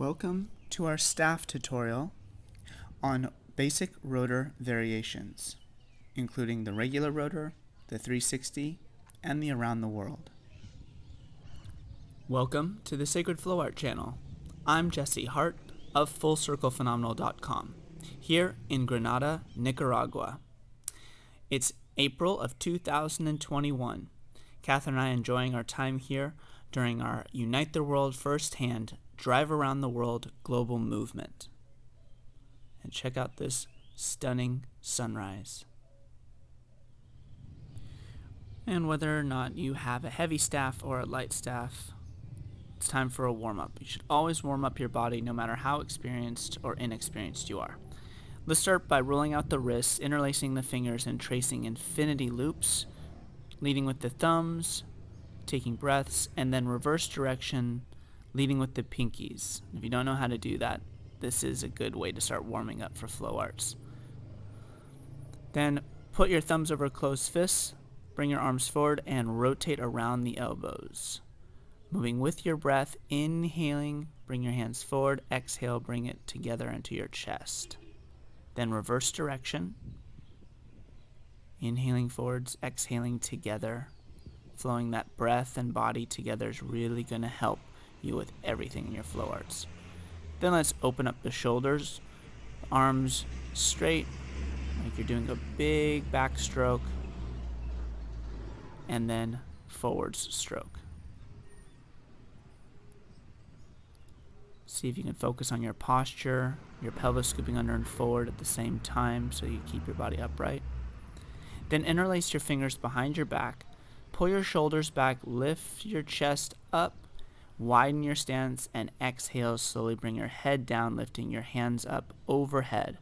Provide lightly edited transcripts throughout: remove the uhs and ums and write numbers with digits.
Welcome to our staff tutorial on basic rotor variations, including the regular rotor, the 360, and the around the world. Welcome to the Sacred Flow Art channel. I'm Jesse Hart of FullCirclePhenomenal.com, here in Granada, Nicaragua. It's April of 2021. Catherine and I are enjoying our time here during our Unite the World Firsthand Drive Around the World global movement. And check out this stunning sunrise. And whether or not you have a heavy staff or a light staff, it's time for a warm-up. You should always warm up your body no matter how experienced or inexperienced you are. Let's start by rolling out the wrists, interlacing the fingers, and tracing infinity loops, leading with the thumbs, taking breaths, and then reverse direction, leading with the pinkies. If you don't know how to do that, this is a good way to start warming up for flow arts. Then put your thumbs over closed fists, bring your arms forward, and rotate around the elbows. Moving with your breath, inhaling, bring your hands forward, exhale, bring it together into your chest. Then reverse direction, inhaling forwards, exhaling together. Flowing that breath and body together is really going to help you with everything in your flow arts. Then let's open up the shoulders, arms straight, like you're doing a big backstroke, and then forwards stroke. See if you can focus on your posture, your pelvis scooping under and forward at the same time so you keep your body upright. Then interlace your fingers behind your back, pull your shoulders back, lift your chest up, widen your stance, and exhale. Slowly bring your head down, lifting your hands up overhead,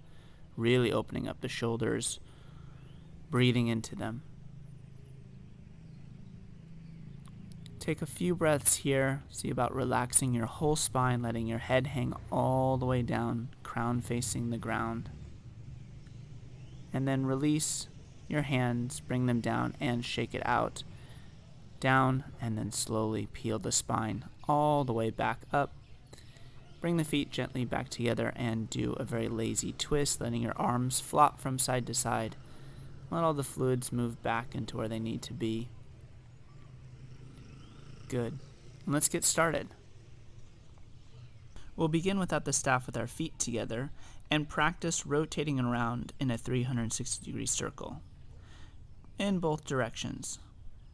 really opening up the shoulders, breathing into them. Take a few breaths here. See about relaxing your whole spine, letting your head hang all the way down, crown facing the ground. And then release your hands, bring them down, and shake it out. Down, and then slowly peel the spine all the way back up. Bring the feet gently back together and do a very lazy twist, letting your arms flop from side to side. Let all the fluids move back into where they need to be. Good. And let's get started. We'll begin without the staff with our feet together and practice rotating around in a 360-degree circle in both directions.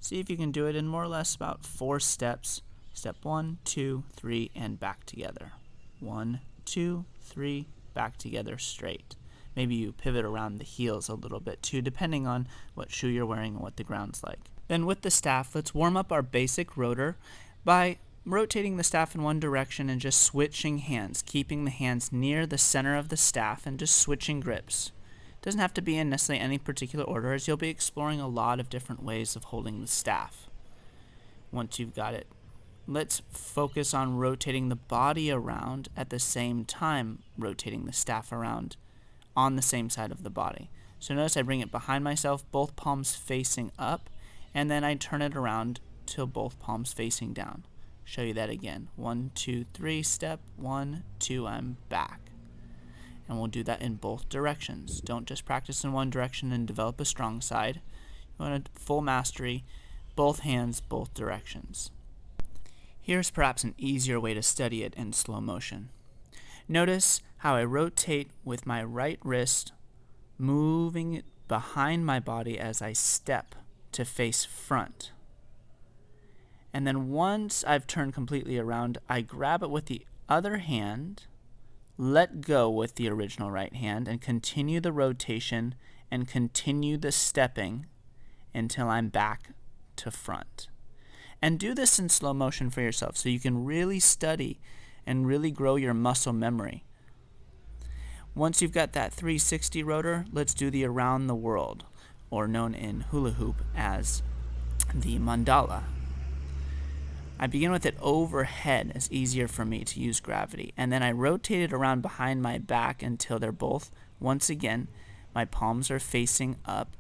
See if you can do it in more or less about 4 steps. Step 1, 2, 3, and back together. 1, 2, 3, back together straight. Maybe you pivot around the heels a little bit too, depending on what shoe you're wearing and what the ground's like. Then with the staff, let's warm up our basic rotor by rotating the staff in one direction and just switching hands, keeping the hands near the center of the staff and just switching grips. Doesn't have to be in necessarily any particular order, as you'll be exploring a lot of different ways of holding the staff. Once you've got it, let's focus on rotating the body around at the same time rotating the staff around on the same side of the body. So notice I bring it behind myself, both palms facing up, and then I turn it around till both palms facing down. Show you that again. 1, 2, 3, step 1, 2, I'm back. And we'll do that in both directions. Don't just practice in one direction and develop a strong side. You want a full mastery, both hands, both directions. Here's perhaps an easier way to study it in slow motion. Notice how I rotate with my right wrist, moving it behind my body as I step to face front. And then once I've turned completely around, I grab it with the other hand, let go with the original right hand, and continue the rotation and continue the stepping until I'm back to front. And do this in slow motion for yourself so you can really study and really grow your muscle memory. Once you've got that 360 rotor, let's do the around the world, or known in hula hoop as the mandala. I begin with it overhead. It's easier for me to use gravity. And then I rotate it around behind my back until they're both, once again, my palms are facing up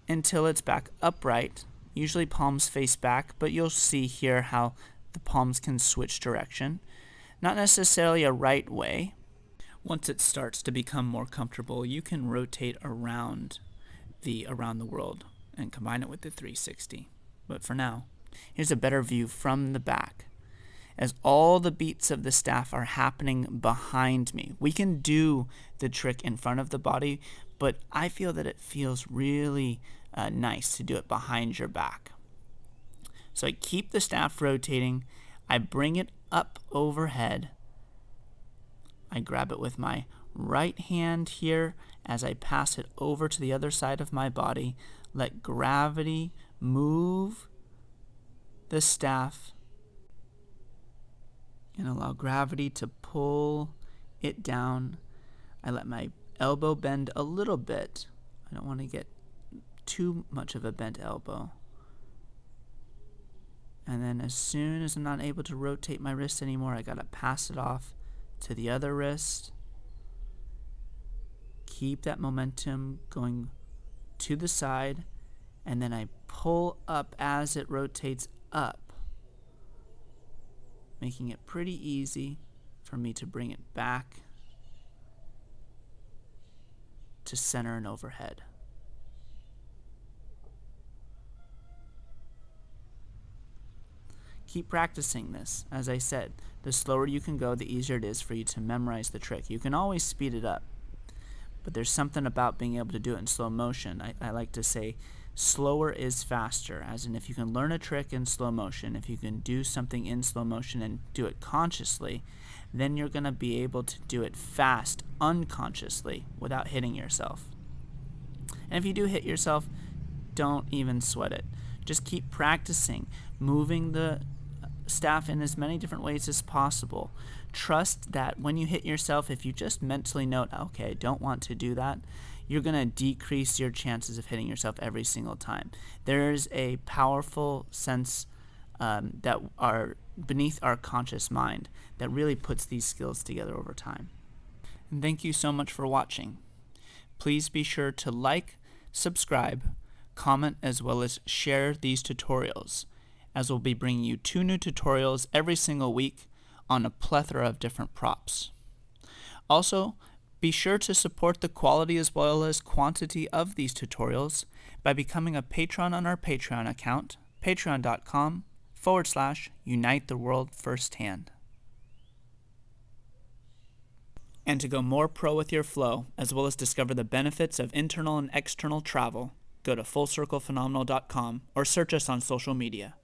until it's back upright. Usually palms face back, but you'll see here how the palms can switch direction. Not necessarily a right way. Once it starts to become more comfortable, you can rotate around the world and combine it with the 360. But for now, here's a better view from the back. As all the beats of the staff are happening behind me. We can do the trick in front of the body, but I feel that it feels really nice to do it behind your back. So I keep the staff rotating, I bring it up overhead, I grab it with my right hand here as I pass it over to the other side of my body, let gravity move the staff and allow gravity to pull it down. I let my elbow bend a little bit. I don't want to get too much of a bent elbow. And then as soon as I'm not able to rotate my wrist anymore, I gotta pass it off to the other wrist. Keep that momentum going to the side, and then I pull up as it rotates up, making it pretty easy for me to bring it back to center and overhead. Keep practicing this. As I said, the slower you can go, the easier it is for you to memorize the trick. You can always speed it up, but there's something about being able to do it in slow motion. I like to say slower is faster, as in if you can learn a trick in slow motion, if you can do something in slow motion and do it consciously, then you're going to be able to do it fast, unconsciously, without hitting yourself. And if you do hit yourself, don't even sweat it. Just keep practicing, moving the staff in as many different ways as possible. Trust that when you hit yourself, if you just mentally note, okay, I don't want to do that, you're going to decrease your chances of hitting yourself every single time. There's a powerful sense that are beneath our conscious mind that really puts these skills together over time. And thank you so much for watching. Please be sure to like, subscribe, comment, as well as share these tutorials, as we'll be bringing you 2 new tutorials every single week on a plethora of different props. Also, be sure to support the quality as well as quantity of these tutorials by becoming a patron on our Patreon account, patreon.com/Unite the World Firsthand. And to go more pro with your flow, as well as discover the benefits of internal and external travel, go to FullCirclePhenomenal.com or search us on social media.